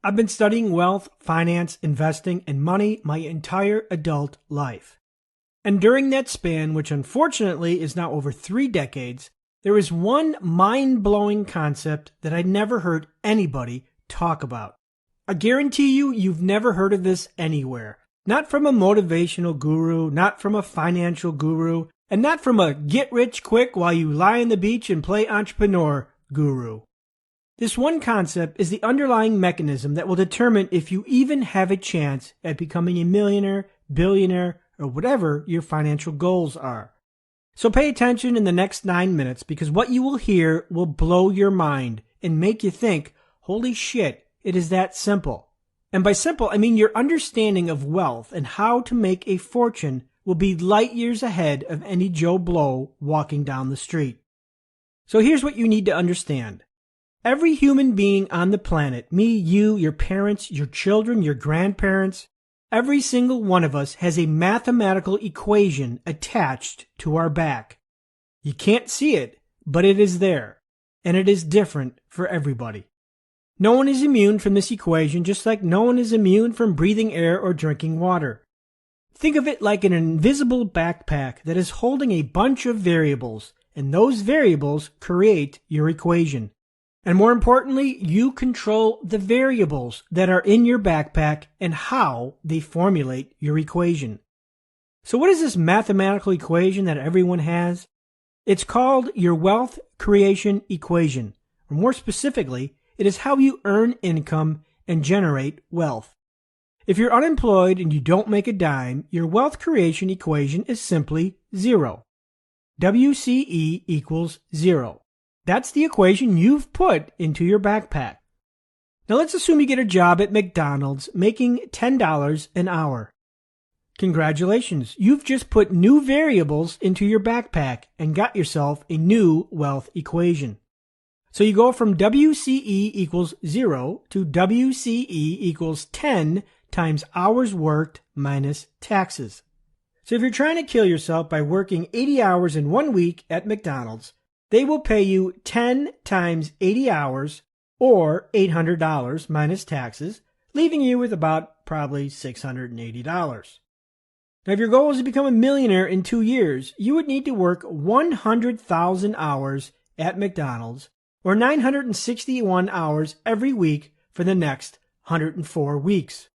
I've been studying wealth, finance, investing, and money my entire adult life. And during that span, which unfortunately is now over 3 decades, there is one mind-blowing concept that I never heard anybody talk about. I guarantee you've never heard of this anywhere. Not from a motivational guru, not from a financial guru, and not from a get-rich-quick while you lie on the beach and play entrepreneur guru. This one concept is the underlying mechanism that will determine if you even have a chance at becoming a millionaire, billionaire, or whatever your financial goals are. So pay attention in the next 9 minutes, because what you will hear will blow your mind and make you think, holy shit, it is that simple. And by simple, I mean your understanding of wealth and how to make a fortune will be light years ahead of any Joe Blow walking down the street. So here's what you need to understand. Every human being on the planet, me, you, your parents, your children, your grandparents, every single one of us has a mathematical equation attached to our back. You can't see it, but it is there, and it is different for everybody. No one is immune from this equation, just like no one is immune from breathing air or drinking water. Think of it like an invisible backpack that is holding a bunch of variables, and those variables create your equation. And more importantly, you control the variables that are in your backpack and how they formulate your equation. So what is this mathematical equation that everyone has? It's called your wealth creation equation. Or more specifically, it is how you earn income and generate wealth. If you're unemployed and you don't make a dime, your wealth creation equation is simply 0. WCE equals 0. That's the equation you've put into your backpack. Now let's assume you get a job at McDonald's making $10 an hour. Congratulations, you've just put new variables into your backpack and got yourself a new wealth equation. So you go from WCE equals 0 to WCE equals 10 times hours worked minus taxes. So if you're trying to kill yourself by working 80 hours in 1 week at McDonald's, they will pay you 10 times 80 hours, or $800 minus taxes, leaving you with about probably $680. Now, if your goal is to become a millionaire in 2 years, you would need to work 100,000 hours at McDonald's, or 961 hours every week for the next 104 weeks.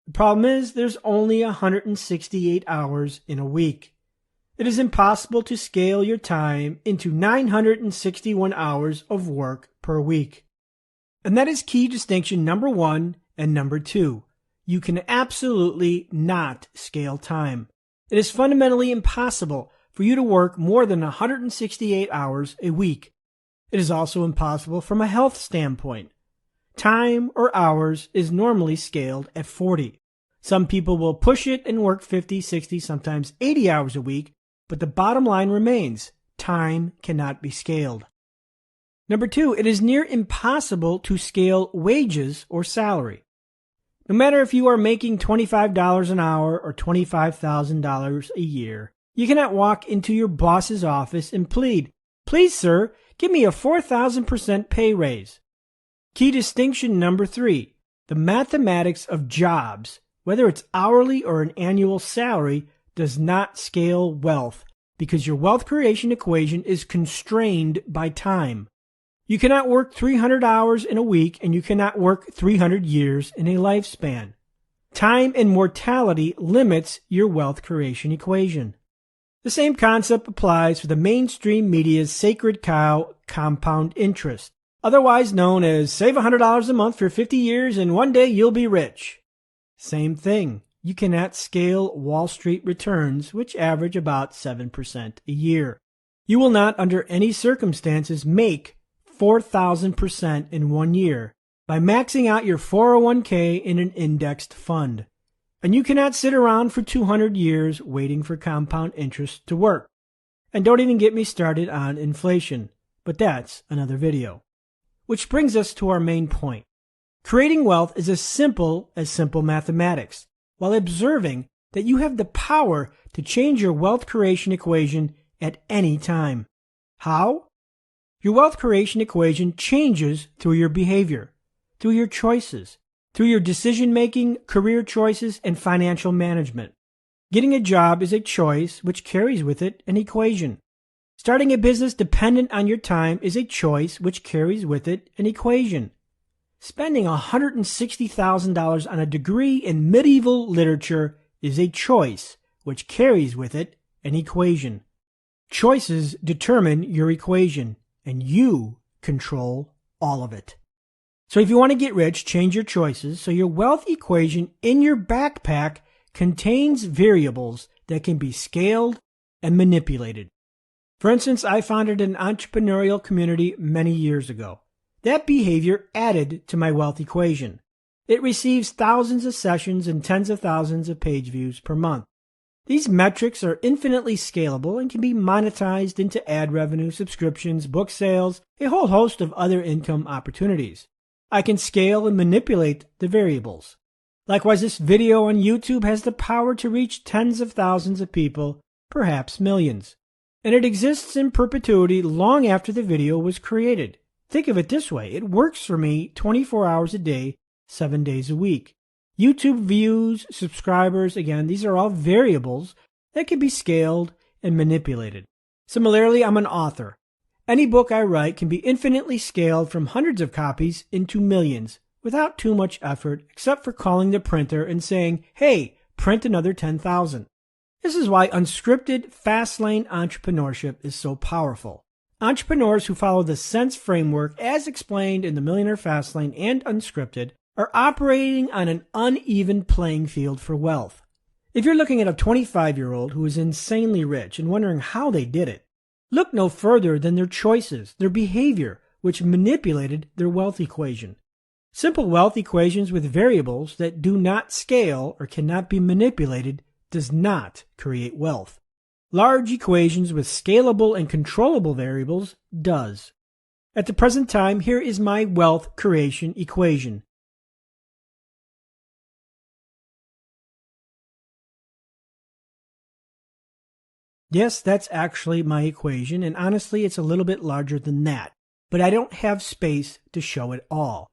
The problem is there's only 168 hours in a week. It is impossible to scale your time into 961 hours of work per week. And that is key distinction number 1 and number 2. You can absolutely not scale time. It is fundamentally impossible for you to work more than 168 hours a week. It is also impossible from a health standpoint. Time or hours is normally scaled at 40. Some people will push it and work 50, 60, sometimes 80 hours a week, but the bottom line remains, time cannot be scaled. Number 2, it is near impossible to scale wages or salary. No matter if you are making $25 an hour or $25,000 a year, you cannot walk into your boss's office and plead, "Please, sir, give me a 4,000% pay raise." Key distinction number 3, the mathematics of jobs, whether it's hourly or an annual salary, does not scale wealth because your wealth creation equation is constrained by time. You cannot work 300 hours in a week and you cannot work 300 years in a lifespan. Time and mortality limits your wealth creation equation. The same concept applies for the mainstream media's sacred cow, compound interest, otherwise known as save $100 a month for 50 years and one day you'll be rich. Same thing. You cannot scale Wall Street returns, which average about 7% a year. You will not, under any circumstances, make 4,000% in 1 year by maxing out your 401k in an indexed fund. And you cannot sit around for 200 years waiting for compound interest to work. And don't even get me started on inflation, but that's another video. Which brings us to our main point. Creating wealth is as simple mathematics, while observing that you have the power to change your wealth creation equation at any time. How? Your wealth creation equation changes through your behavior, through your choices, through your decision-making, career choices, and financial management. Getting a job is a choice which carries with it an equation. Starting a business dependent on your time is a choice which carries with it an equation. Spending $160,000 on a degree in medieval literature is a choice which carries with it an equation. Choices determine your equation, and you control all of it. So if you want to get rich, change your choices so your wealth equation in your backpack contains variables that can be scaled and manipulated. For instance, I founded an entrepreneurial community many years ago. That behavior added to my wealth equation. It receives thousands of sessions and tens of thousands of page views per month. These metrics are infinitely scalable and can be monetized into ad revenue, subscriptions, book sales, a whole host of other income opportunities. I can scale and manipulate the variables. Likewise, this video on YouTube has the power to reach tens of thousands of people, perhaps millions. And it exists in perpetuity long after the video was created. Think of it this way. It works for me 24 hours a day, 7 days a week. YouTube views, subscribers, again, these are all variables that can be scaled and manipulated. Similarly, I'm an author. Any book I write can be infinitely scaled from hundreds of copies into millions without too much effort, except for calling the printer and saying, hey, print another 10,000. This is why unscripted, fast-lane entrepreneurship is so powerful. Entrepreneurs who follow the sense framework as explained in the Millionaire Fastlane and Unscripted are operating on an uneven playing field for wealth. If you're looking at a 25-year-old who is insanely rich and wondering how they did it, look no further than their choices, their behavior, which manipulated their wealth equation. Simple wealth equations with variables that do not scale or cannot be manipulated does not create wealth. Large equations with scalable and controllable variables does. At the present time, here is my wealth creation equation. Yes, that's actually my equation, and honestly, it's a little bit larger than that, but I don't have space to show it all.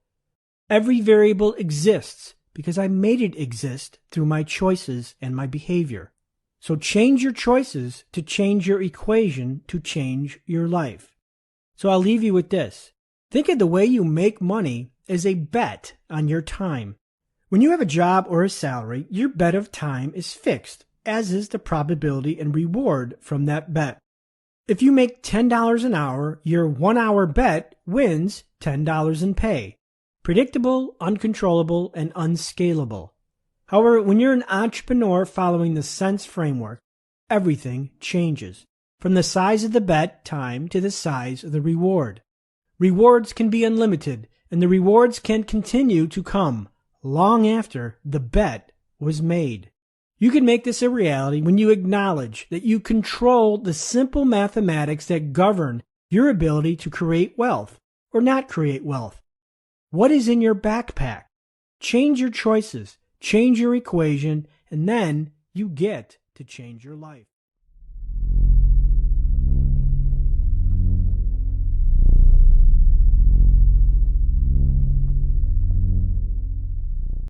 Every variable exists because I made it exist through my choices and my behavior. So change your choices to change your equation to change your life. So I'll leave you with this. Think of the way you make money as a bet on your time. When you have a job or a salary, your bet of time is fixed, as is the probability and reward from that bet. If you make $10 an hour, your 1-hour bet wins $10 in pay. Predictable, uncontrollable, and unscalable. However, when you're an entrepreneur following the sense framework, everything changes. From the size of the bet time to the size of the reward. Rewards can be unlimited, and the rewards can continue to come long after the bet was made. You can make this a reality when you acknowledge that you control the simple mathematics that govern your ability to create wealth or not create wealth. What is in your backpack? Change your choices, change your equation, and then you get to change your life.